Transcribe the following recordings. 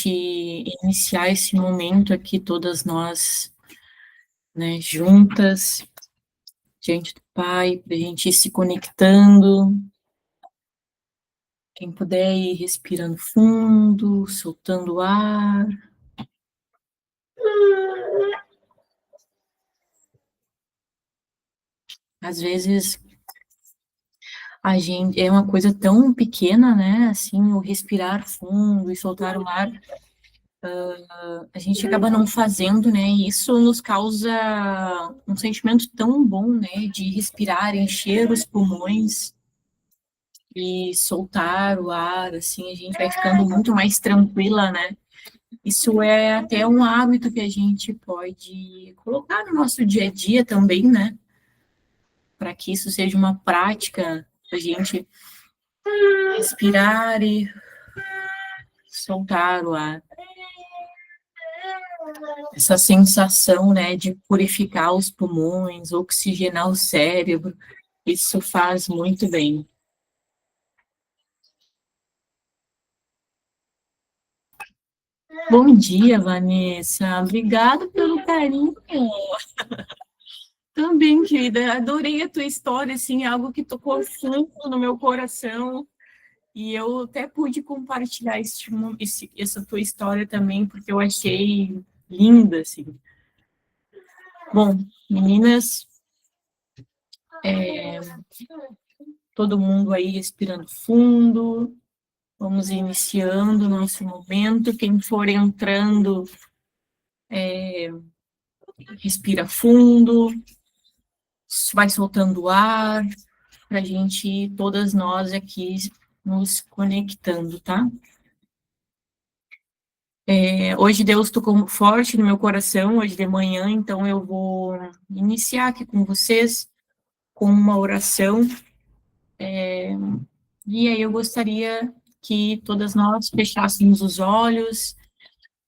gente iniciar esse momento aqui, todas nós, né, juntas, diante do Pai, para a gente ir se conectando. Quem puder ir respirando fundo, soltando o ar. Às vezes a gente é uma coisa tão pequena, né? Assim, o respirar fundo e soltar o ar, a gente acaba não fazendo, né? E isso nos causa um sentimento tão bom, né? De respirar, encher os pulmões e soltar o ar, assim, a gente vai ficando muito mais tranquila, né? Isso é até um hábito que a gente pode colocar no nosso dia a dia também, né? Para que isso seja uma prática, a gente respirar e soltar o ar. Essa sensação, né, de purificar os pulmões, oxigenar o cérebro, isso faz muito bem. Bom dia, Vanessa. Obrigada pelo carinho. Também, querida, adorei a tua história, assim, algo que tocou fundo no meu coração. E eu até pude compartilhar essa tua história também, porque eu achei linda, assim. Bom, meninas, todo mundo aí respirando fundo, vamos iniciando o nosso momento. Quem for entrando, respira fundo, vai soltando o ar, para a gente, todas nós aqui, nos conectando, tá? Hoje Deus tocou forte no meu coração, hoje de manhã, então eu vou iniciar aqui com vocês com uma oração, e aí eu gostaria que todas nós fechássemos os olhos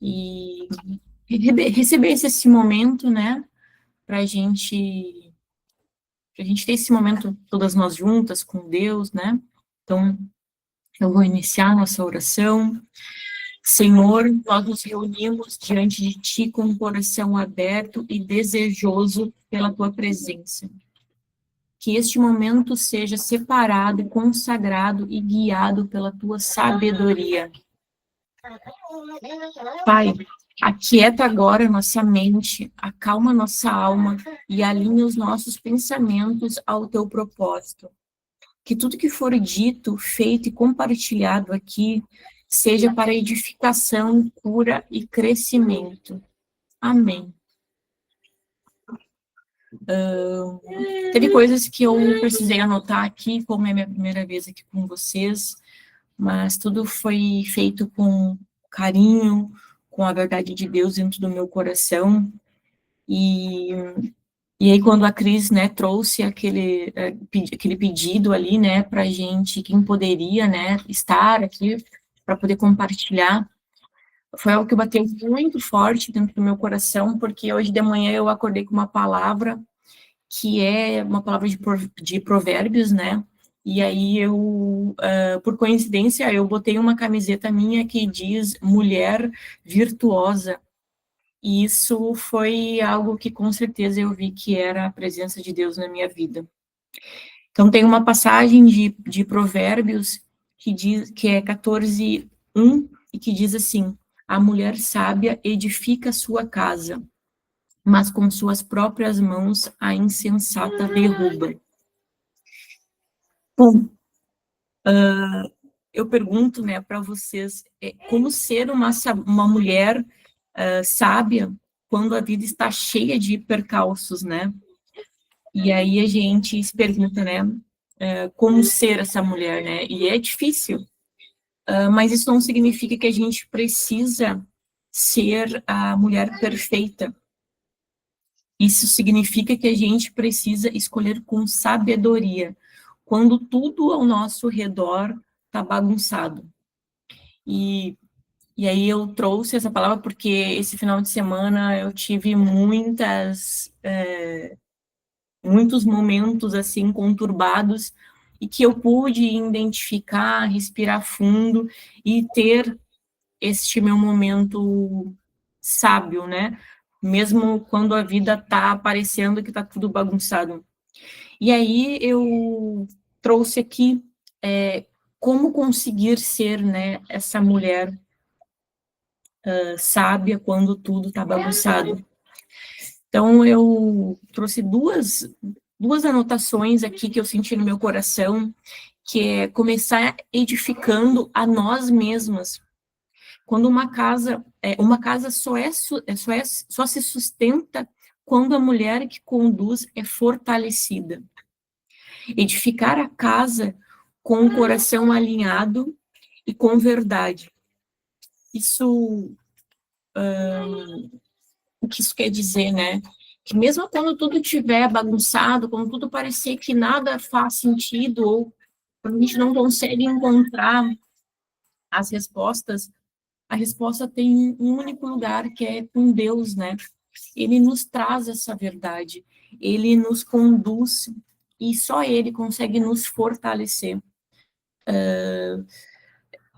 e recebesse esse momento, né, para a gente ter esse momento todas nós juntas com Deus, né? Então, eu vou iniciar a nossa oração. Senhor, nós nos reunimos diante de Ti com um coração aberto e desejoso pela Tua presença. Que este momento seja separado, consagrado e guiado pela Tua sabedoria. Pai, aquieta agora nossa mente, acalma nossa alma e alinha os nossos pensamentos ao Teu propósito. Que tudo que for dito, feito e compartilhado aqui seja para edificação, cura e crescimento. Amém. Teve coisas que eu precisei anotar aqui, como é a minha primeira vez aqui com vocês, mas tudo foi feito com carinho, com a verdade de Deus dentro do meu coração. E aí, quando a Cris, né, trouxe aquele pedido ali, né, para a gente, quem poderia, né, estar aqui para poder compartilhar, foi algo que bateu muito forte dentro do meu coração, porque hoje de manhã eu acordei com uma palavra que é uma palavra de provérbios, né, e aí por coincidência, eu botei uma camiseta minha que diz mulher virtuosa, e isso foi algo que com certeza eu vi que era a presença de Deus na minha vida. Então tem uma passagem de Provérbios que é 14:1 e que diz assim: a mulher sábia edifica sua casa, mas com suas próprias mãos a insensata derruba. Bom, eu pergunto, né, para vocês, como ser uma mulher sábia quando a vida está cheia de percalços, né? E aí a gente se pergunta, né, como ser essa mulher, né? E é difícil, mas isso não significa que a gente precisa ser a mulher perfeita. Isso significa que a gente precisa escolher com sabedoria, quando tudo ao nosso redor está bagunçado. E aí eu trouxe essa palavra porque esse final de semana eu tive muitos momentos assim conturbados e que eu pude identificar, respirar fundo e ter este meu momento sábio, né? Mesmo quando a vida tá parecendo que tá tudo bagunçado. E aí eu trouxe aqui como conseguir ser, né, essa mulher sábia quando tudo tá bagunçado. Então eu trouxe duas anotações aqui que eu senti no meu coração, que é começar edificando a nós mesmas. Quando uma casa só se sustenta quando a mulher que conduz é fortalecida. Edificar a casa com o coração alinhado e com verdade. Isso, o que isso quer dizer, né? Que mesmo quando tudo estiver bagunçado, quando tudo parecer que nada faz sentido, ou quando a gente não consegue encontrar as respostas, a resposta tem um único lugar, que é com Deus, né? Ele nos traz essa verdade, ele nos conduz, e só ele consegue nos fortalecer.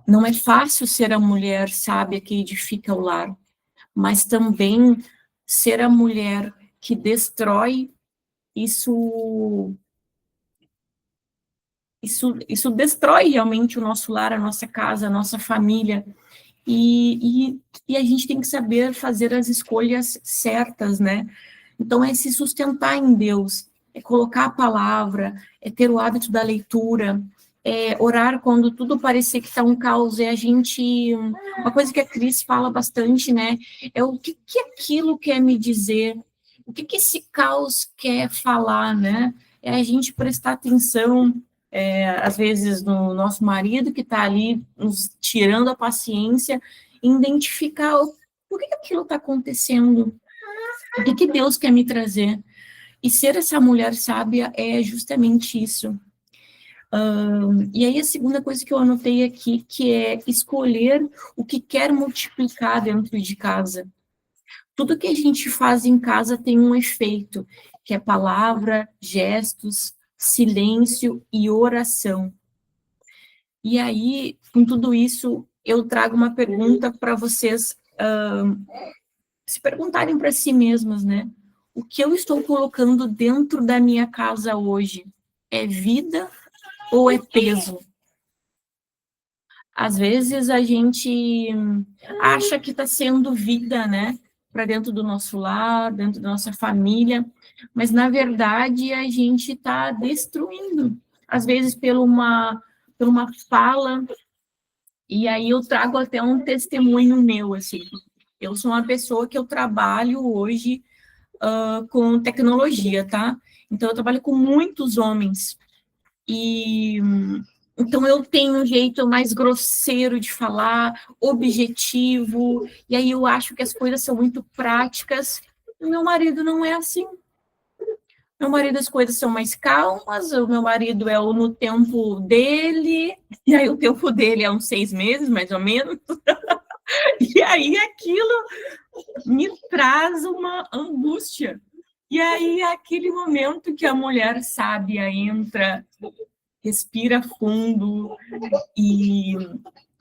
Não é fácil ser a mulher sábia que edifica o lar, mas também ser a mulher que destrói, isso, isso destrói realmente o nosso lar, a nossa casa, a nossa família. E a gente tem que saber fazer as escolhas certas, né? Então, é se sustentar em Deus, é colocar a palavra, é ter o hábito da leitura, é orar quando tudo parecer que está um caos, é a gente... Uma coisa que a Cris fala bastante, né? É o que, que aquilo quer me dizer, o que, que esse caos quer falar, né? É a gente prestar atenção, às vezes, no nosso marido que está ali nos tirando a paciência, identificar por que, que aquilo está acontecendo, o que, que Deus quer me trazer. E ser essa mulher sábia é justamente isso. E aí a segunda coisa que eu anotei aqui, que é escolher o que quer multiplicar dentro de casa. Tudo que a gente faz em casa tem um efeito, que é palavra, gestos, silêncio e oração. E aí, com tudo isso, eu trago uma pergunta para vocês se perguntarem para si mesmas, né? O que eu estou colocando dentro da minha casa hoje? É vida ou é peso? Às vezes a gente acha que está sendo vida, né? Para dentro do nosso lar, dentro da nossa família, mas na verdade a gente está destruindo. Às vezes por uma fala. E aí eu trago até um testemunho meu, assim. Eu sou uma pessoa que eu trabalho hoje com tecnologia, tá? Então eu trabalho com muitos homens. E então eu tenho um jeito mais grosseiro de falar, objetivo, e aí eu acho que as coisas são muito práticas. O meu marido não é assim. Meu marido, as coisas são mais calmas, o meu marido é no tempo dele, e aí o tempo dele é uns 6 meses, mais ou menos. E aí aquilo me traz uma angústia. E aí aquele momento que a mulher sábia entra, respira fundo e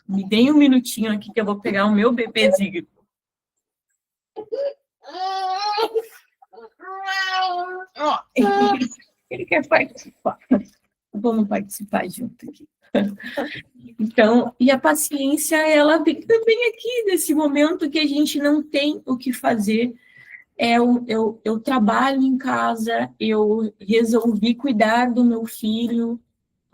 me dê um minutinho aqui que eu vou pegar o meu bebezinho. Oh, ele quer participar. Vamos participar junto aqui. Então, e a paciência, ela vem também aqui, nesse momento que a gente não tem o que fazer. Eu trabalho em casa, eu resolvi cuidar do meu filho,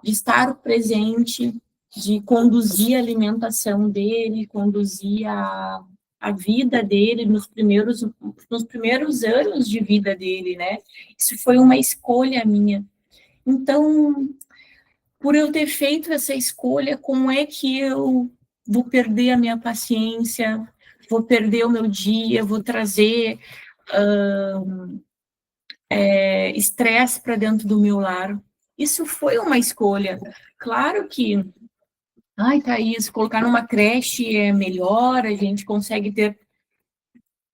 de estar presente, de conduzir a alimentação dele, conduzir a vida dele nos primeiros anos de vida dele, né? Isso foi uma escolha minha. Então, por eu ter feito essa escolha, como é que eu vou perder a minha paciência, vou perder o meu dia, vou trazer estresse para dentro do meu lar? Isso foi uma escolha. Claro que, ai, Thaís, colocar numa creche é melhor, a gente consegue ter.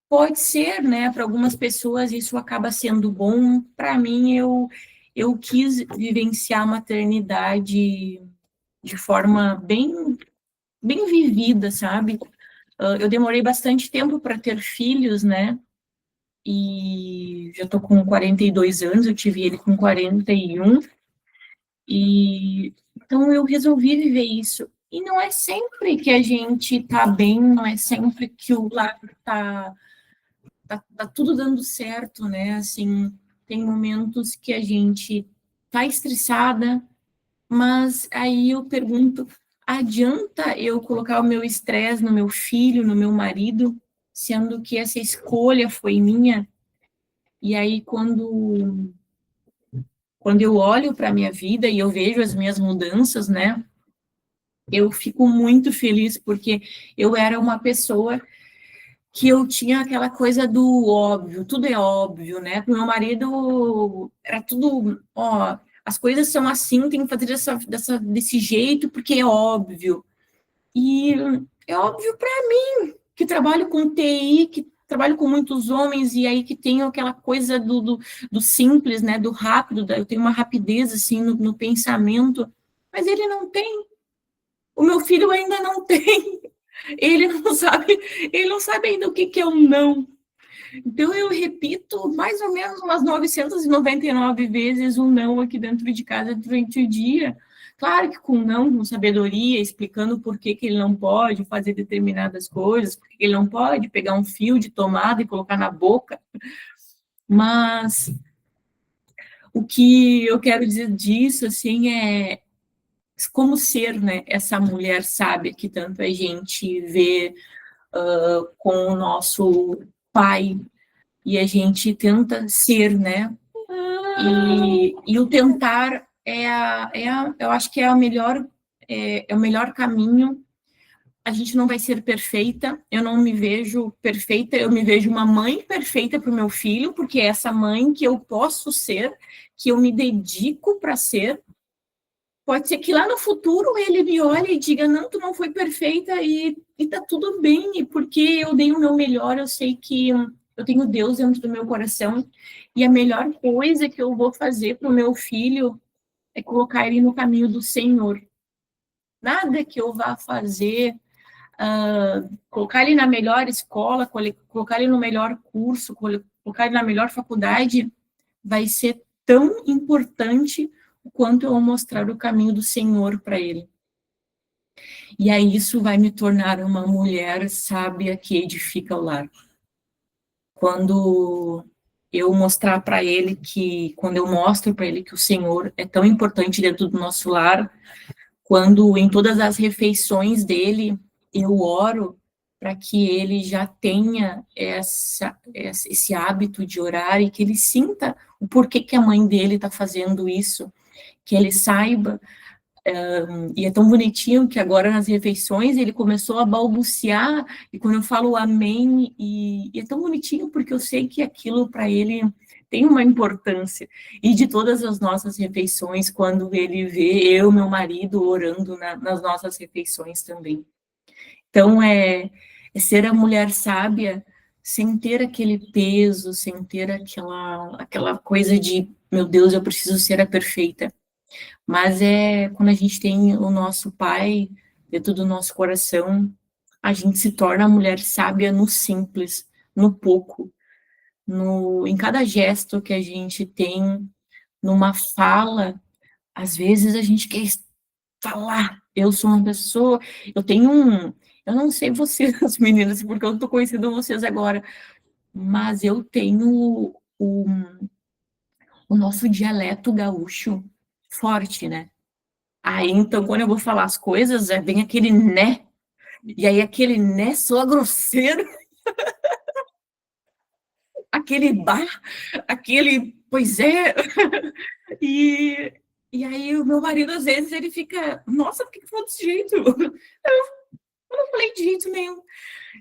Pode ser, né? Para algumas pessoas isso acaba sendo bom. Para mim, eu quis vivenciar a maternidade de forma bem vivida, sabe? Eu demorei bastante tempo para ter filhos, né? E já tô com 42 anos, eu tive ele com 41, e então eu resolvi viver isso. E não é sempre que a gente tá bem, não é sempre que o lar tá tudo dando certo, né? Assim, tem momentos que a gente tá estressada, mas aí eu pergunto, adianta eu colocar o meu estresse no meu filho, no meu marido, sendo que essa escolha foi minha? E aí, quando eu olho para a minha vida e eu vejo as minhas mudanças, né, eu fico muito feliz, porque eu era uma pessoa que eu tinha aquela coisa do óbvio, tudo é óbvio, né? Com meu marido era tudo, ó, as coisas são assim, tem que fazer desse jeito, porque é óbvio. E é óbvio para mim, que trabalho com TI, que trabalho com muitos homens, e aí que tenho aquela coisa do simples, né, do rápido, eu tenho uma rapidez, assim, no pensamento, mas ele não tem. O meu filho ainda não tem. Ele não sabe ainda o que é um não. Então, eu repito mais ou menos umas 999 vezes um não aqui dentro de casa durante o dia. Claro que com não, com sabedoria, explicando por que ele não pode fazer determinadas coisas, porque ele não pode pegar um fio de tomada e colocar na boca. Mas o que eu quero dizer disso, assim, é como ser, né, essa mulher sábia que tanto a gente vê com o nosso pai, e a gente tenta ser, né? E o tentar eu acho que é o melhor caminho. A gente não vai ser perfeita, eu não me vejo perfeita, eu me vejo uma mãe perfeita para o meu filho, porque é essa mãe que eu posso ser, que eu me dedico para ser. Pode ser que lá no futuro ele me olhe e diga, não, tu não foi perfeita, e tá tudo bem, e porque eu dei o meu melhor, eu sei que eu tenho Deus dentro do meu coração, e a melhor coisa que eu vou fazer para o meu filho é colocar ele no caminho do Senhor. Nada que eu vá fazer, colocar ele na melhor escola, colocar ele no melhor curso, colocar ele na melhor faculdade, vai ser tão importante quanto eu mostrar o caminho do Senhor para ele. E aí isso vai me tornar uma mulher sábia que edifica o lar. Quando eu mostrar para ele quando eu mostro para ele que o Senhor é tão importante dentro do nosso lar, quando em todas as refeições dele eu oro para que ele já tenha esse hábito de orar e que ele sinta o porquê que a mãe dele está fazendo isso, que ele saiba. E é tão bonitinho que agora nas refeições ele começou a balbuciar, e quando eu falo amém, e é tão bonitinho porque eu sei que aquilo para ele tem uma importância. E de todas as nossas refeições, quando ele vê eu, meu marido, orando nas nossas refeições também. Então, é ser a mulher sábia sem ter aquele peso, sem ter aquela coisa de, meu Deus, eu preciso ser a perfeita. Mas é quando a gente tem o nosso pai dentro do nosso coração, a gente se torna a mulher sábia no simples, no pouco, em cada gesto que a gente tem, numa fala. Às vezes a gente quer falar, eu sou uma pessoa, eu tenho eu não sei vocês, meninas, porque eu tô conhecendo vocês agora, mas eu tenho o nosso dialeto gaúcho forte, né? Aí, então, quando eu vou falar as coisas, vem aquele né, e aí aquele né soa grosseiro, aquele bah, aquele pois é, e, e aí o meu marido, às vezes, ele fica, nossa, por que falou desse jeito? Eu não falei de jeito nenhum.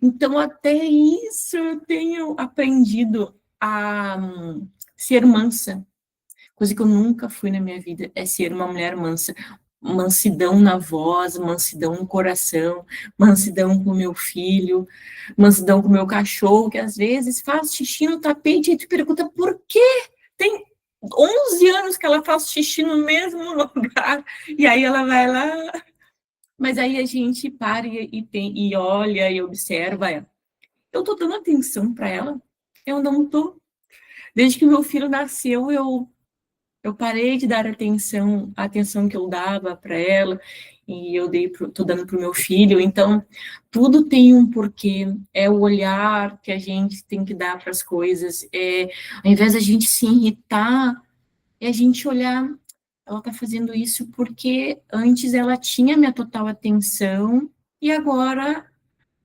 Então, até isso eu tenho aprendido a ser mansa, coisa que eu nunca fui na minha vida, é ser uma mulher mansa. Mansidão na voz, mansidão no coração, mansidão com o meu filho, mansidão com o meu cachorro, que às vezes faz xixi no tapete e tu pergunta por quê? Tem 11 anos que ela faz xixi no mesmo lugar, e aí ela vai lá Mas aí a gente para e olha e observa, eu tô dando atenção para ela? Eu não tô. Desde que meu filho nasceu, eu parei de dar a atenção que eu dava para ela, e tô dando para o meu filho. Então, tudo tem um porquê, é o olhar que a gente tem que dar para as coisas, ao invés da gente se irritar, é a gente olhar, ela está fazendo isso porque antes ela tinha minha total atenção, e agora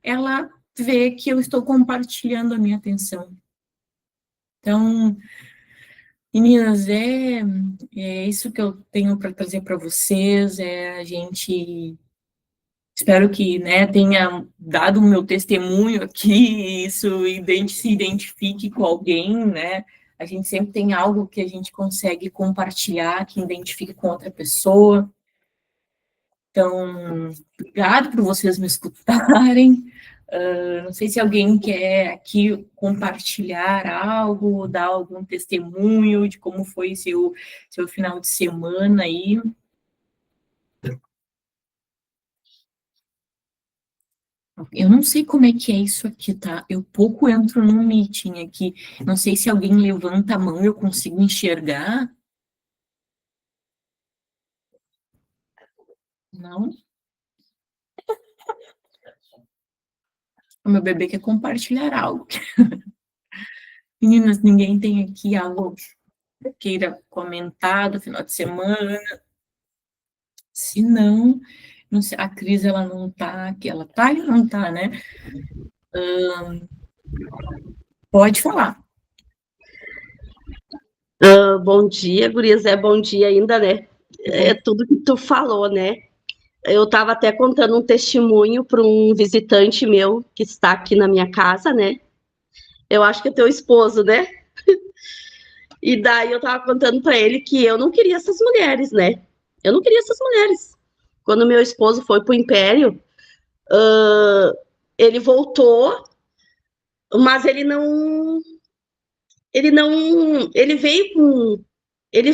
ela vê que eu estou compartilhando a minha atenção. Então, meninas, é isso que eu tenho para trazer para vocês. A gente espero que, né, tenha dado o meu testemunho aqui, isso se identifique com alguém, né? A gente sempre tem algo que a gente consegue compartilhar, que identifique com outra pessoa. Então, obrigado por vocês me escutarem. Não sei se alguém quer aqui compartilhar algo, dar algum testemunho de como foi seu final de semana aí. Eu não sei como é que é isso aqui, tá? Eu pouco entro no meeting aqui. Não sei se alguém levanta a mão e eu consigo enxergar. Não? O meu bebê quer compartilhar algo. Meninas, ninguém tem aqui algo que queira comentar do final de semana? Se não, não sei, a Cris, ela não tá aqui. Ela tá e não tá, né? Pode falar. Bom dia, gurias, bom dia ainda, né? É tudo que tu falou, né? Eu estava até contando um testemunho para um visitante meu que está aqui na minha casa, né? Eu acho que é teu esposo, né? E daí eu estava contando para ele que eu não queria essas mulheres, né? Eu não queria essas mulheres. Quando meu esposo foi pro Império, ele voltou, mas ele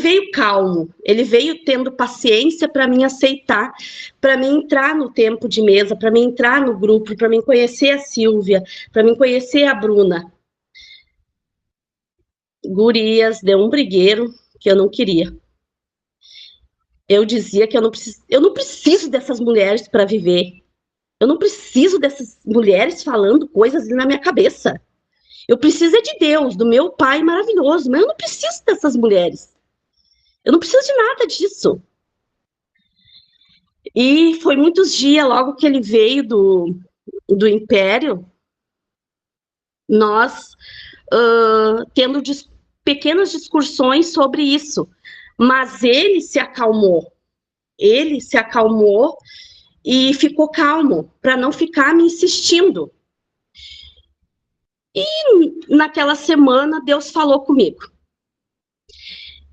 veio calmo, ele veio tendo paciência para mim aceitar, para mim entrar no tempo de mesa, para mim entrar no grupo, para mim conhecer a Silvia, para mim conhecer a Bruna. Gurias, deu um brigueiro que eu não queria. Eu dizia que eu não preciso dessas mulheres para viver. Eu não preciso dessas mulheres falando coisas ali na minha cabeça. Eu preciso é de Deus, do meu pai maravilhoso, mas eu não preciso dessas mulheres. Eu não preciso de nada disso. E foi muitos dias, logo que ele veio do Império, nós tendo pequenas discussões sobre isso. Mas ele se acalmou e ficou calmo, para não ficar me insistindo. E naquela semana, Deus falou comigo.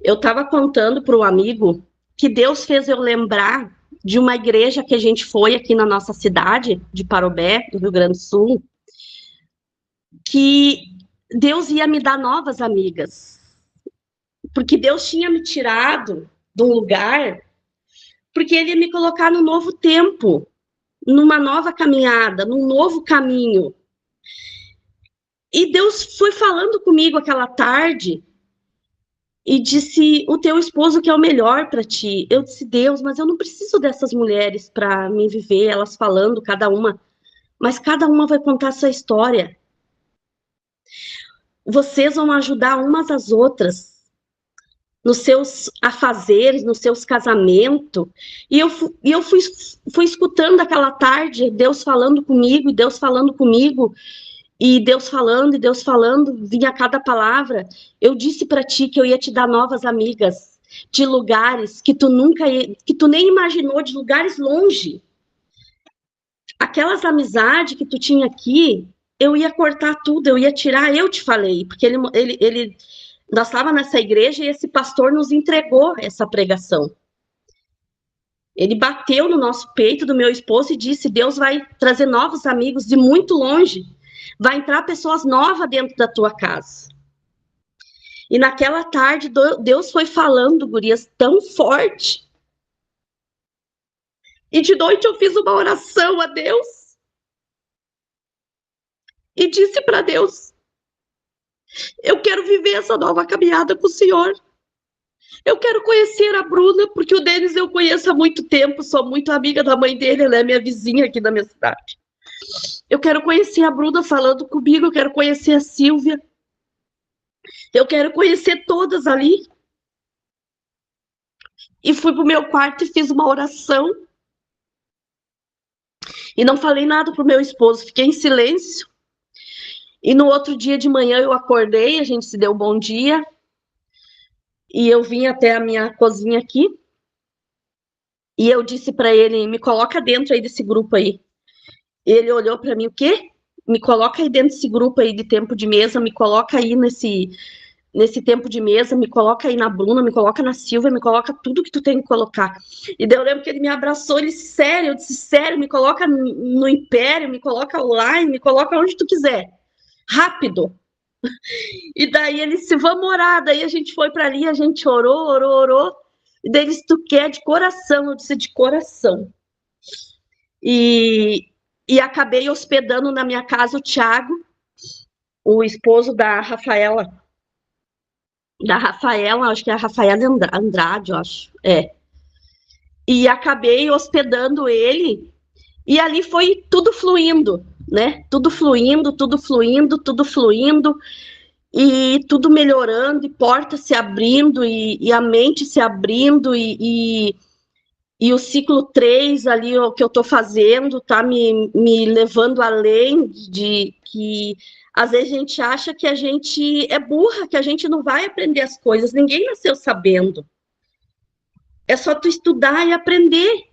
Eu estava contando para um amigo que Deus fez eu lembrar de uma igreja que a gente foi aqui na nossa cidade, de Parobé, do Rio Grande do Sul, que Deus ia me dar novas amigas. Porque Deus tinha me tirado de um lugar, porque Ele ia me colocar num novo tempo, numa nova caminhada, num novo caminho. E Deus foi falando comigo aquela tarde e disse: o teu esposo que é o melhor para ti. Eu disse: Deus, mas eu não preciso dessas mulheres para me viver, elas falando cada uma, mas cada uma vai contar a sua história. Vocês vão ajudar umas às outras nos seus afazeres, nos seus casamentos. E eu fui escutando aquela tarde Deus falando comigo, e Deus falando comigo, e Deus falando, vinha cada palavra. Eu disse para ti que eu ia te dar novas amigas de lugares que que tu nem imaginou, de lugares longe. Aquelas amizades que tu tinha aqui, eu ia cortar tudo, eu ia tirar, eu te falei, porque nós estávamos nessa igreja e esse pastor nos entregou essa pregação. Ele bateu no nosso peito do meu esposo e disse: Deus vai trazer novos amigos de muito longe. Vai entrar pessoas novas dentro da tua casa. E naquela tarde, Deus foi falando, gurias, tão forte. E de noite eu fiz uma oração a Deus e disse para Deus: eu quero viver essa nova caminhada com o Senhor. Eu quero conhecer a Bruna, porque o Denis eu conheço há muito tempo, sou muito amiga da mãe dele, ela é minha vizinha aqui na minha cidade. Eu quero conhecer a Bruna falando comigo, eu quero conhecer a Silvia. Eu quero conhecer todas ali. E fui pro meu quarto e fiz uma oração. E não falei nada pro meu esposo, fiquei em silêncio. E no outro dia de manhã eu acordei, a gente se deu um bom dia. E eu vim até a minha cozinha aqui. E eu disse para ele: me coloca dentro aí desse grupo aí. Ele olhou para mim: o quê? Me coloca aí dentro desse grupo aí de tempo de mesa, me coloca aí nesse tempo de mesa, me coloca aí na Bruna, me coloca na Silvia, me coloca tudo que tu tem que colocar. E daí eu lembro que ele me abraçou, ele disse: sério? Eu disse: sério, me coloca no Império, me coloca online, me coloca onde tu quiser. Rápido. E daí ele disse: vamos orar. Daí a gente foi para ali, a gente orou. E daí ele disse: tu quer de coração? Eu disse: de coração. E acabei hospedando na minha casa o Thiago, o esposo da Rafaela. Acho que é a Rafaela Andrade, eu acho. É. E acabei hospedando ele, e ali foi tudo fluindo, né? Tudo fluindo, e tudo melhorando, e portas se abrindo, e a mente se abrindo, e o ciclo 3 ali, o que eu estou fazendo, tá me levando além de que às vezes a gente acha que a gente é burra, que a gente não vai aprender as coisas. Ninguém nasceu sabendo. É só tu estudar e aprender.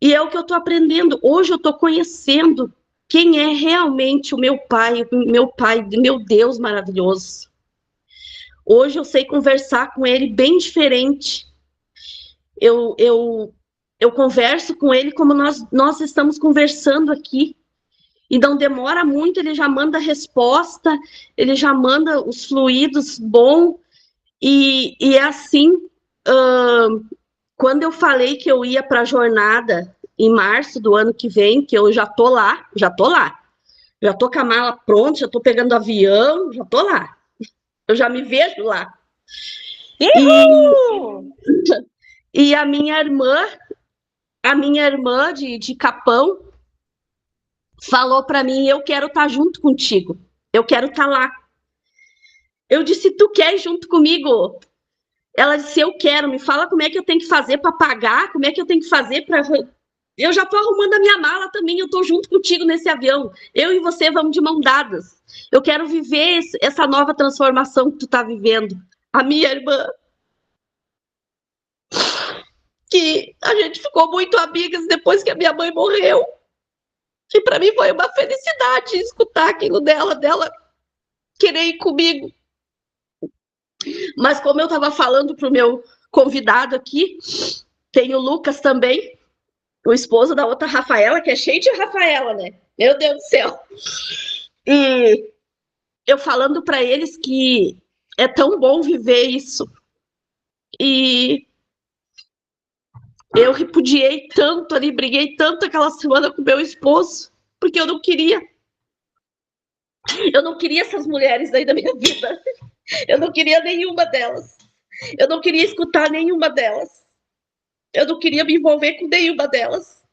E é o que eu estou aprendendo. Hoje eu estou conhecendo quem é realmente o meu pai, meu Deus maravilhoso. Hoje eu sei conversar com ele bem diferente. Eu converso com ele como nós estamos conversando aqui. E não demora muito, ele já manda a resposta, ele já manda os fluidos bons. E é assim, quando eu falei que eu ia para a jornada em março do ano que vem, que eu já tô lá. Já tô com a mala pronta, já tô pegando avião, já tô lá. Eu já me vejo lá. E a minha irmã de Capão falou para mim: eu quero estar junto contigo, eu quero estar lá. Eu disse: tu quer ir junto comigo? Ela disse: eu quero, me fala como é que eu tenho que fazer para pagar, como é que eu tenho que fazer para... Eu já estou arrumando a minha mala também, eu estou junto contigo nesse avião. Eu e você vamos de mão dadas. Eu quero viver essa nova transformação que tu está vivendo. A minha irmã, que a gente ficou muito amigas depois que a minha mãe morreu. Que para mim foi uma felicidade escutar aquilo dela querer ir comigo. Mas como eu estava falando para o meu convidado aqui, tem o Lucas também, o esposo da outra Rafaela, que é cheio de Rafaela, né? Meu Deus do céu. E eu falando para eles que é tão bom viver isso. E eu repudiei tanto ali, briguei tanto aquela semana com meu esposo, porque eu não queria. Eu não queria essas mulheres aí da minha vida. Eu não queria nenhuma delas. Eu não queria escutar nenhuma delas. Eu não queria me envolver com nenhuma delas.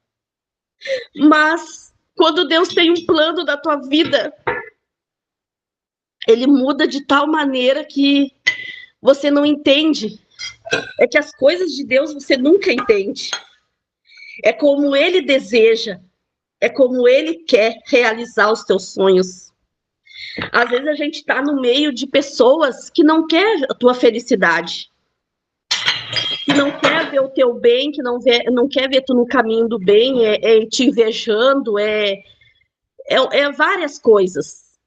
Mas quando Deus tem um plano da tua vida, ele muda de tal maneira que você não entende. É que as coisas de Deus você nunca entende. É como ele deseja, é como ele quer realizar os teus sonhos. Às vezes a gente está no meio de pessoas que não quer a tua felicidade, que não quer ver o teu bem, que não quer ver tu no caminho do bem, é te invejando, é várias coisas.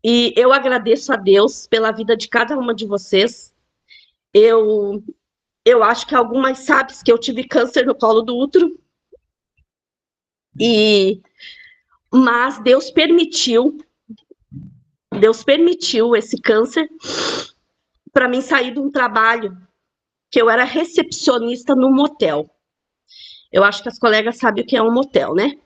E eu agradeço a Deus pela vida de cada uma de vocês. Eu acho que algumas sabem que eu tive câncer no colo do útero, mas Deus permitiu esse câncer para mim sair de um trabalho que eu era recepcionista num motel. Eu acho que as colegas sabem o que é um motel, né?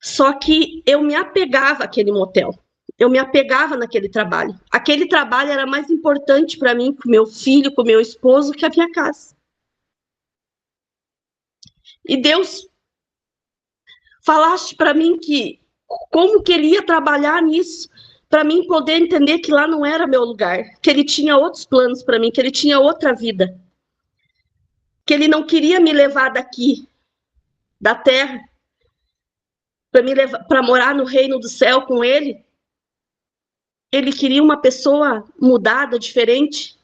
Só que eu me apegava àquele motel. Eu me apegava naquele trabalho. Aquele trabalho era mais importante para mim, com meu filho, com meu esposo, que a minha casa. E Deus falaste para mim que como que ele ia trabalhar nisso, para mim poder entender que lá não era meu lugar, que ele tinha outros planos para mim, que ele tinha outra vida, que ele não queria me levar daqui, da terra, para me levar para morar no reino do céu com ele. Ele queria uma pessoa mudada, diferente.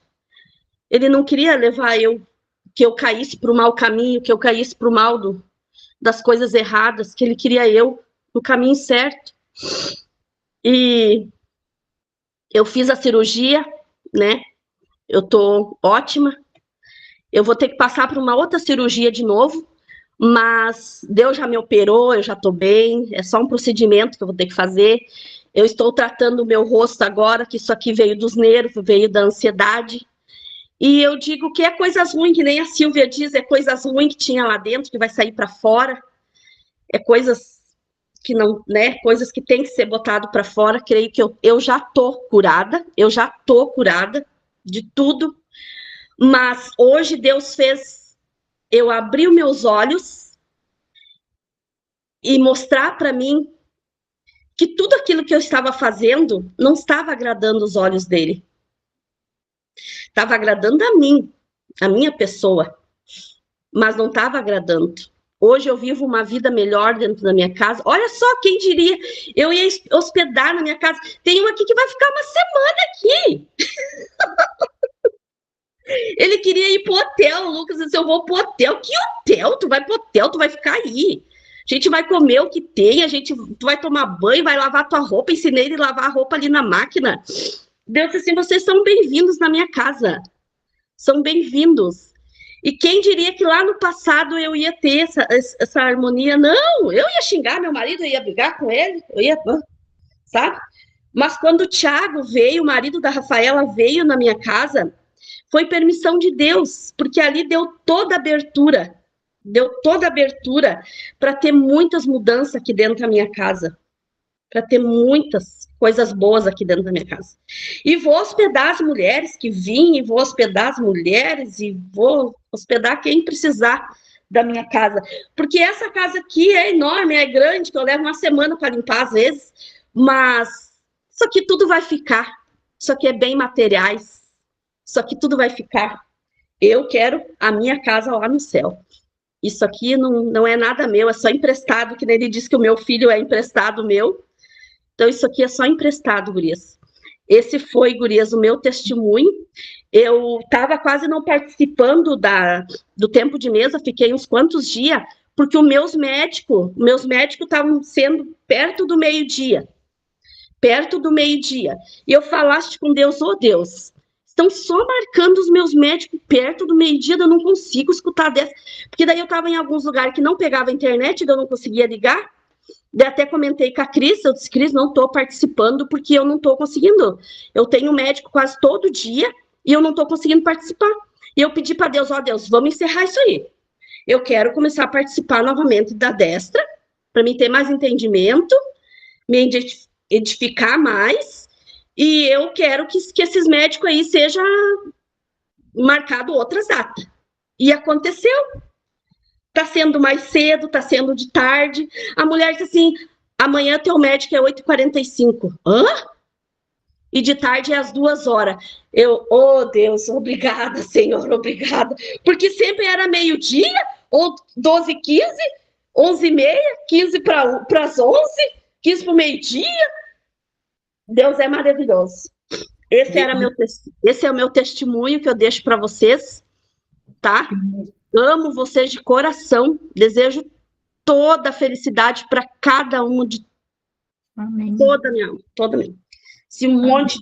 Ele não queria levar que eu caísse para o mau caminho, que eu caísse para o mal das coisas erradas, que ele queria eu no caminho certo. E eu fiz a cirurgia, né? Eu tô ótima. Eu vou ter que passar por uma outra cirurgia de novo, mas Deus já me operou, eu já tô bem, é só um procedimento que eu vou ter que fazer. Eu estou tratando o meu rosto agora, que isso aqui veio dos nervos, veio da ansiedade. E eu digo que é coisas ruins, que nem a Silvia diz, é coisas ruins que tinha lá dentro, que vai sair para fora. É coisas que não, né, coisas que tem que ser botado para fora. Creio que eu já tô curada de tudo. Mas hoje Deus fez eu abrir os meus olhos e mostrar para mim que tudo aquilo que eu estava fazendo não estava agradando os olhos dele. Estava agradando a mim, a minha pessoa, mas não estava agradando. Hoje eu vivo uma vida melhor dentro da minha casa. Olha só, quem diria, eu ia hospedar na minha casa. Tem um aqui que vai ficar uma semana aqui. Ele queria ir pro hotel, o Lucas disse, eu vou pro hotel. Que hotel? Tu vai pro hotel, tu vai ficar aí. A gente vai comer o que tem, tu vai tomar banho, vai lavar tua roupa, ensinei ele a lavar a roupa ali na máquina. Deus disse assim, vocês são bem-vindos na minha casa. São bem-vindos. E quem diria que lá no passado eu ia ter essa harmonia? Não, eu ia xingar meu marido, eu ia brigar com ele, sabe? Mas quando o Thiago veio, o marido da Rafaela veio na minha casa, foi permissão de Deus, porque ali deu toda abertura para ter muitas mudanças aqui dentro da minha casa, para ter muitas coisas boas aqui dentro da minha casa. E vou hospedar as mulheres que vêm, vou hospedar as mulheres, e vou hospedar quem precisar da minha casa. Porque essa casa aqui é enorme, é grande, que eu levo uma semana para limpar às vezes, mas isso aqui tudo vai ficar. Isso aqui é bem materiais. Isso aqui tudo vai ficar. Eu quero a minha casa lá no céu. Isso aqui não é nada meu, é só emprestado, que ele disse que o meu filho é emprestado meu. Então, isso aqui é só emprestado, gurias. Esse foi, gurias, o meu testemunho. Eu estava quase não participando do tempo de mesa, fiquei uns quantos dias, porque os meus médicos estavam sendo perto do meio-dia. E eu falaste com Deus, Deus, estão só marcando os meus médicos perto do meio-dia, eu não consigo escutar dessa. Porque daí eu estava em alguns lugares que não pegava a internet, eu não conseguia ligar. Daí até comentei com a Cris, eu disse, Cris, não estou participando porque eu não estou conseguindo. Eu tenho médico quase todo dia e eu não estou conseguindo participar. E eu pedi para Deus, Deus, vamos encerrar isso aí. Eu quero começar a participar novamente da Destra, para mim ter mais entendimento, me edificar mais, e eu quero que esses médicos aí sejam marcados outras datas. E aconteceu. Está sendo mais cedo, está sendo de tarde. A mulher disse assim, amanhã teu médico é 8h45. Hã? E de tarde é às 2h. Eu, Deus, obrigada, Senhor, obrigada. Porque sempre era meio-dia, ou 12h15, 11h30, 15 para as 11, 15 para o meio-dia. Deus é maravilhoso. Esse é o meu testemunho que eu deixo para vocês, tá? Amo vocês de coração, desejo toda a felicidade para cada um de Amém. Toda minha alma. Um monte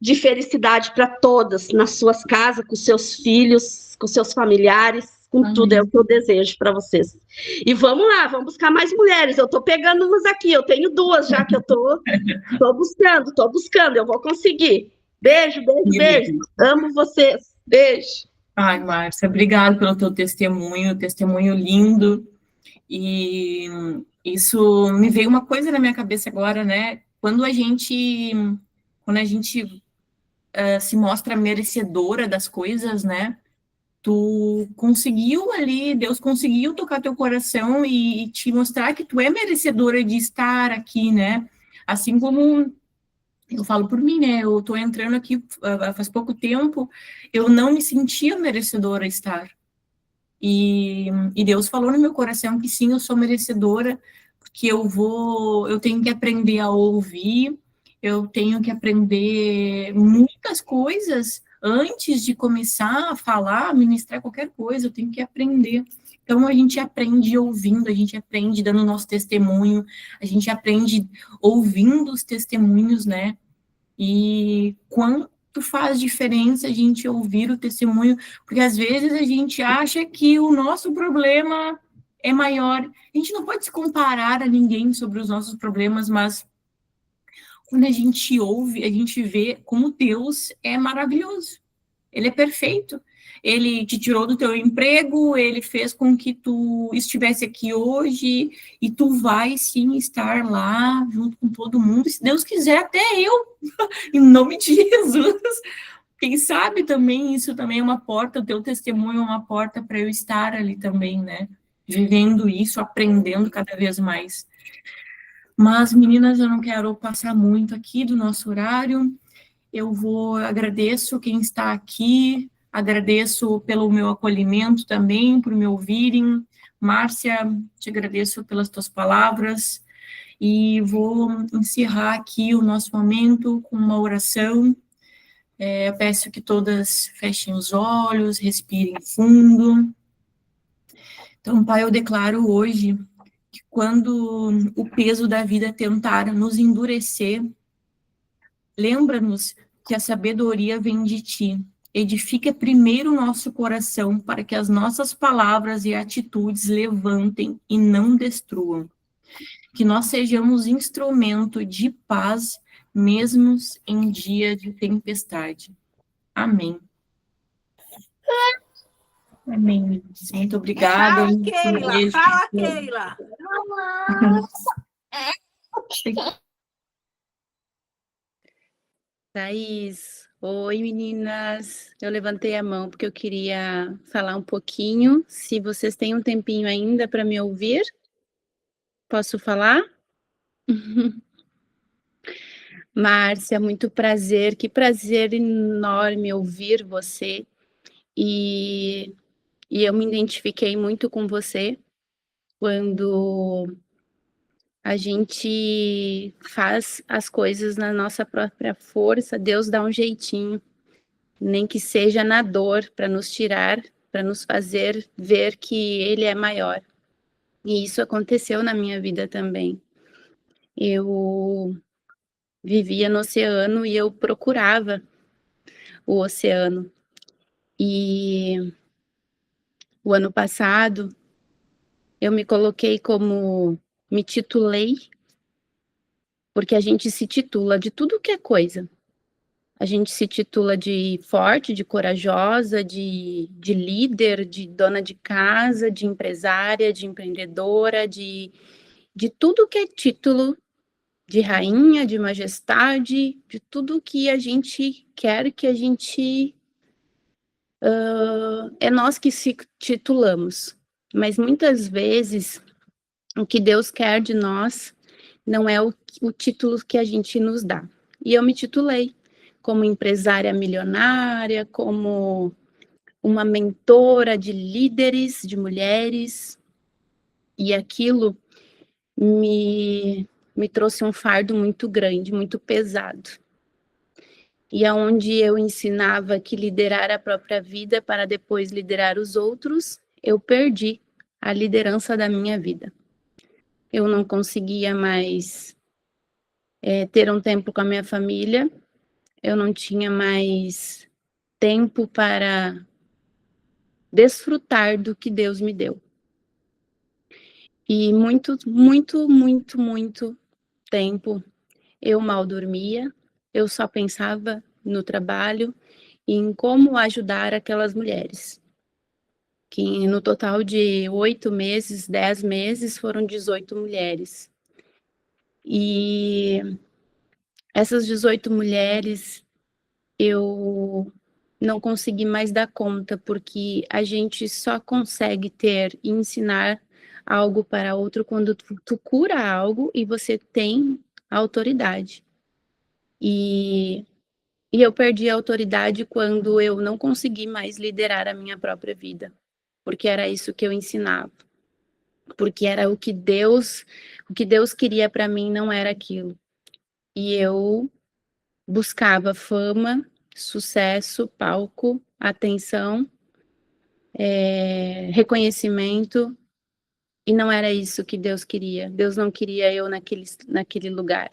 de felicidade para todas, nas suas casas, com seus filhos, com seus familiares, com Amém. Tudo, é o que eu desejo para vocês. E vamos lá, vamos buscar mais mulheres, eu estou pegando umas aqui, eu tenho 2 já que eu estou buscando, eu vou conseguir. Beijo. Amo vocês, beijo. Ai, Márcia, obrigado pelo teu testemunho lindo. E isso me veio uma coisa na minha cabeça agora, né? Quando a gente se mostra merecedora das coisas, né? Tu conseguiu ali, Deus conseguiu tocar teu coração e te mostrar que tu é merecedora de estar aqui, né? Assim como eu falo por mim, né? Eu tô entrando aqui faz pouco tempo, eu não me sentia merecedora de estar. E Deus falou no meu coração que sim, eu sou merecedora, porque eu tenho que aprender a ouvir, eu tenho que aprender muitas coisas antes de começar a falar, a ministrar qualquer coisa, eu tenho que aprender. Então a gente aprende ouvindo, a gente aprende dando nosso testemunho, a gente aprende ouvindo os testemunhos, né? E quanto faz diferença a gente ouvir o testemunho, porque às vezes a gente acha que o nosso problema é maior. A gente não pode se comparar a ninguém sobre os nossos problemas, mas quando a gente ouve, a gente vê como Deus é maravilhoso. Ele é perfeito. Ele te tirou do teu emprego, ele fez com que tu estivesse aqui hoje e tu vai sim estar lá junto com todo mundo. Se Deus quiser, até eu, em nome de Jesus. Quem sabe também isso também é uma porta, o teu testemunho é uma porta para eu estar ali também, né? Vivendo isso, aprendendo cada vez mais. Mas, meninas, eu não quero passar muito aqui do nosso horário. Agradeço quem está aqui, agradeço pelo meu acolhimento também, por me ouvirem. Márcia, te agradeço pelas tuas palavras e vou encerrar aqui o nosso momento com uma oração. Eu peço que todas fechem os olhos, respirem fundo. Então, Pai, eu declaro hoje que quando o peso da vida tentar nos endurecer, lembra-nos que a sabedoria vem de ti. Edifica primeiro o nosso coração para que as nossas palavras e atitudes levantem e não destruam. Que nós sejamos instrumento de paz, mesmo em dia de tempestade. Amém. Amém. Muito obrigada. Fala, Um Keila. beijo. Fala, Keila. Thaís, oi meninas. Eu levantei a mão porque eu queria falar um pouquinho. Se vocês têm um tempinho ainda para me ouvir, posso falar? Márcia, muito prazer, que prazer enorme ouvir você. E eu me identifiquei muito com você quando a gente faz as coisas na nossa própria força, Deus dá um jeitinho, nem que seja na dor, para nos tirar, para nos fazer ver que Ele é maior. E isso aconteceu na minha vida também. Eu vivia no oceano e eu procurava o oceano. E o ano passado eu me coloquei me titulei, porque a gente se titula de tudo que é coisa. A gente se titula de forte, de corajosa, de líder, de dona de casa, de empresária, de empreendedora, de tudo que é título, de rainha, de majestade, de tudo que a gente quer que a gente... é nós que se titulamos. Mas muitas vezes o que Deus quer de nós não é o título que a gente nos dá. E eu me titulei como empresária milionária, como uma mentora de líderes, de mulheres, e aquilo me trouxe um fardo muito grande, muito pesado. E aonde eu ensinava que liderar a própria vida para depois liderar os outros, eu perdi a liderança da minha vida. Eu não conseguia mais ter um tempo com a minha família, eu não tinha mais tempo para desfrutar do que Deus me deu. E muito, muito, muito, muito tempo eu mal dormia, eu só pensava no trabalho, em como ajudar aquelas mulheres, que no total de 8 meses, 10 meses, foram 18 mulheres. E essas 18 mulheres, eu não consegui mais dar conta, porque a gente só consegue ter e ensinar algo para outro quando tu cura algo e você tem a autoridade. E eu perdi a autoridade quando eu não consegui mais liderar a minha própria vida, porque era isso que eu ensinava. Porque era o que Deus queria para mim, não era aquilo. E eu buscava fama, sucesso, palco, atenção, reconhecimento, e não era isso que Deus queria. Deus não queria eu naquele lugar.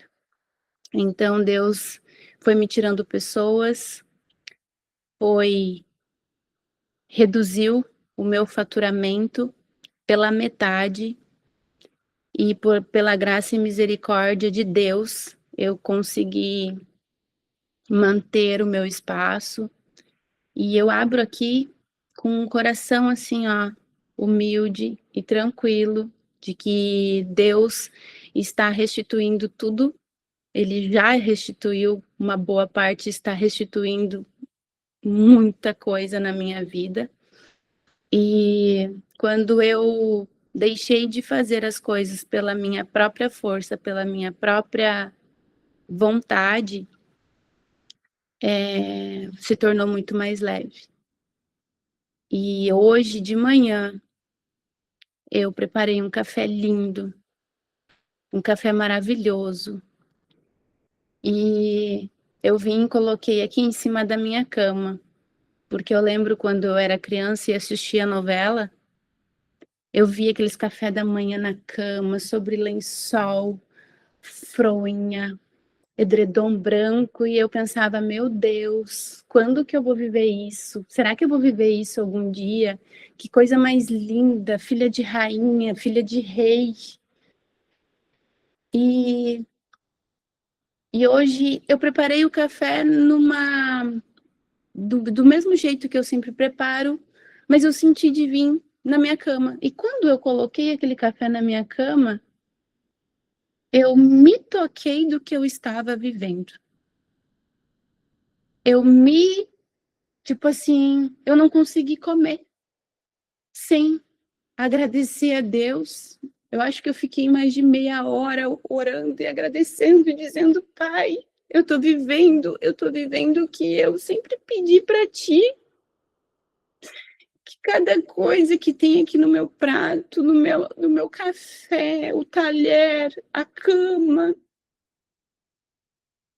Então Deus foi me tirando pessoas, reduziu o meu faturamento pela metade, e pela graça e misericórdia de Deus, eu consegui manter o meu espaço. E eu abro aqui com um coração assim, ó, humilde e tranquilo, de que Deus está restituindo tudo. Ele já restituiu uma boa parte, está restituindo muita coisa na minha vida. E quando eu deixei de fazer as coisas pela minha própria força, pela minha própria vontade, se tornou muito mais leve. E hoje de manhã eu preparei um café lindo, um café maravilhoso, e eu vim e coloquei aqui em cima da minha cama, porque eu lembro quando eu era criança e assistia novela, eu via aqueles café da manhã na cama, sobre lençol, fronha, edredom branco, e eu pensava, meu Deus, quando que eu vou viver isso? Será que eu vou viver isso algum dia? Que coisa mais linda, filha de rainha, filha de rei. E hoje eu preparei o café do mesmo jeito que eu sempre preparo, mas eu senti de vir na minha cama. E quando eu coloquei aquele café na minha cama, eu me toquei do que eu estava vivendo. Tipo assim, eu não consegui comer sem agradecer a Deus. Eu acho que eu fiquei mais de meia hora orando e agradecendo e dizendo, Pai, eu tô vivendo o que eu sempre pedi para ti. Que cada coisa que tem aqui no meu prato, no meu café, o talher, a cama.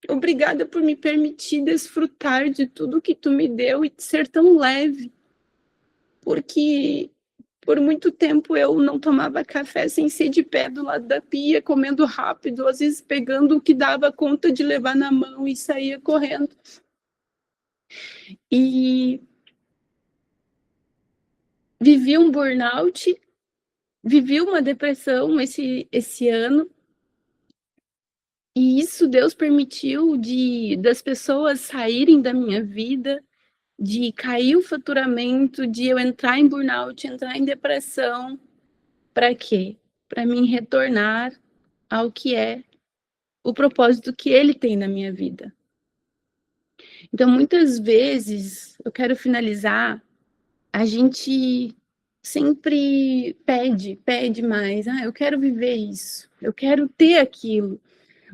Obrigada por me permitir desfrutar de tudo que tu me deu e ser tão leve. Porque por muito tempo eu não tomava café sem ser de pé do lado da pia, comendo rápido, às vezes pegando o que dava conta de levar na mão e saía correndo. E vivi um burnout, vivi uma depressão esse ano. E isso Deus permitiu das pessoas saírem da minha vida, de cair o faturamento, de eu entrar em burnout, entrar em depressão. Para quê? Para mim retornar ao que é o propósito que Ele tem na minha vida. Então, muitas vezes, eu quero finalizar, a gente sempre pede mais. Eu quero viver isso, eu quero ter aquilo,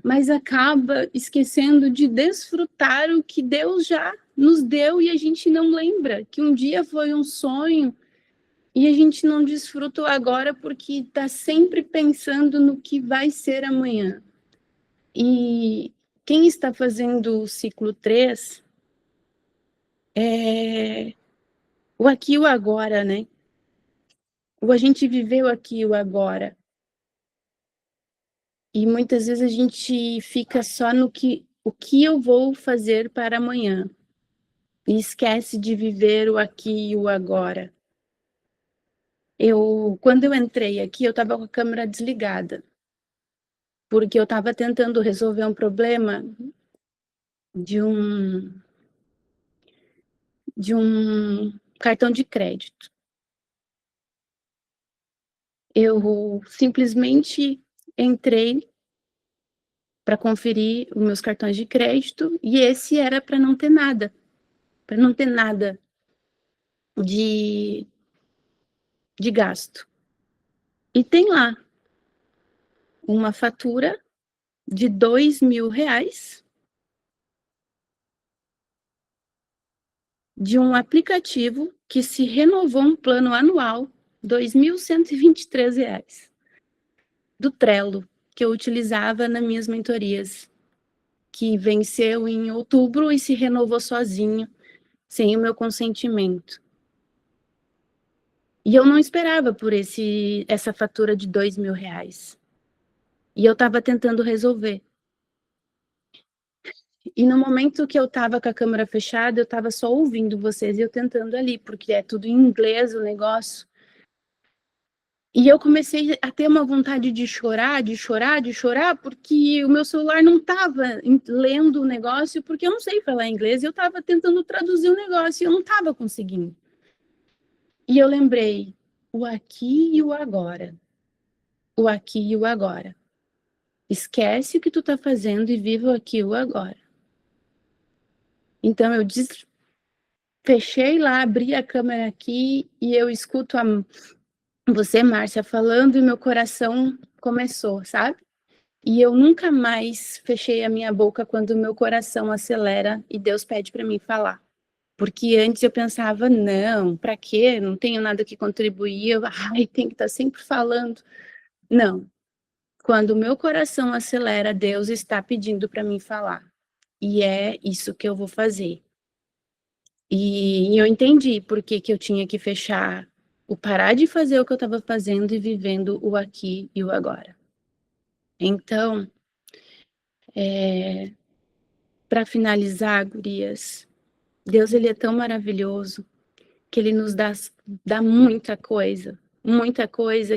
mas acaba esquecendo de desfrutar o que Deus já nos deu e a gente não lembra que um dia foi um sonho e a gente não desfruta o agora porque está sempre pensando no que vai ser amanhã. E quem está fazendo o ciclo 3 é o aqui e o agora, né? A gente viveu aqui e o agora. E muitas vezes a gente fica só o que eu vou fazer para amanhã. E esquece de viver o aqui e o agora. Quando eu entrei aqui, eu estava com a câmera desligada. Porque eu estava tentando resolver um problema de de um cartão de crédito. Eu simplesmente entrei para conferir os meus cartões de crédito e esse era para não ter nada de gasto. E tem lá uma fatura de R$2.000 de um aplicativo que se renovou um plano anual, R$2.123, do Trello, que eu utilizava nas minhas mentorias, que venceu em outubro e se renovou sozinho, sem o meu consentimento. E eu não esperava por essa fatura de R$2.000. E eu estava tentando resolver. E no momento que eu estava com a câmera fechada, eu estava só ouvindo vocês e eu tentando ali, porque é tudo em inglês o negócio. E eu comecei a ter uma vontade de chorar, porque o meu celular não estava lendo o negócio, porque eu não sei falar inglês, e eu estava tentando traduzir o negócio e eu não estava conseguindo. E eu lembrei, o aqui e o agora. O aqui e o agora. Esquece o que tu está fazendo e viva o aqui e o agora. Então, eu fechei lá, abri a câmera aqui e eu escuto você, Márcia, falando e meu coração começou, sabe? E eu nunca mais fechei a minha boca quando o meu coração acelera e Deus pede para mim falar. Porque antes eu pensava, não, para quê? Não tenho nada que contribuir, tem que estar sempre falando. Não. Quando o meu coração acelera, Deus está pedindo para mim falar. E é isso que eu vou fazer. E eu entendi por que eu tinha que fechar, parar de fazer o que eu estava fazendo e vivendo o aqui e o agora. Então, para finalizar, gurias, Deus ele é tão maravilhoso que ele nos dá muita coisa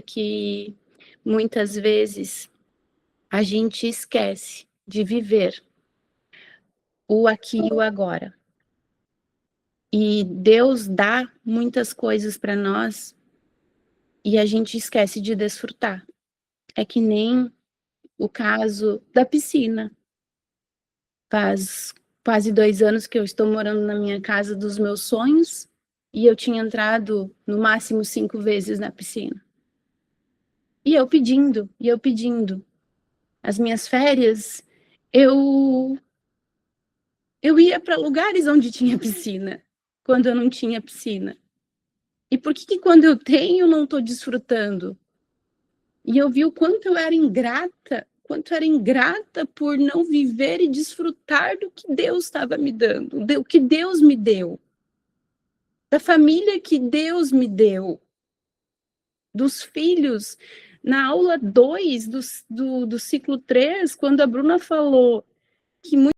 que muitas vezes a gente esquece de viver o aqui e o agora. E Deus dá muitas coisas para nós e a gente esquece de desfrutar. É que nem o caso da piscina. Faz quase 2 anos que eu estou morando na minha casa dos meus sonhos e eu tinha entrado no máximo 5 vezes na piscina. E eu pedindo. As minhas férias, eu ia para lugares onde tinha piscina, quando eu não tinha piscina. E por que quando eu tenho, não estou desfrutando? E eu vi o quanto eu era ingrata por não viver e desfrutar do que Deus estava me dando, do que Deus me deu, da família que Deus me deu, dos filhos. Na aula 2 do ciclo 3, quando a Bruna falou que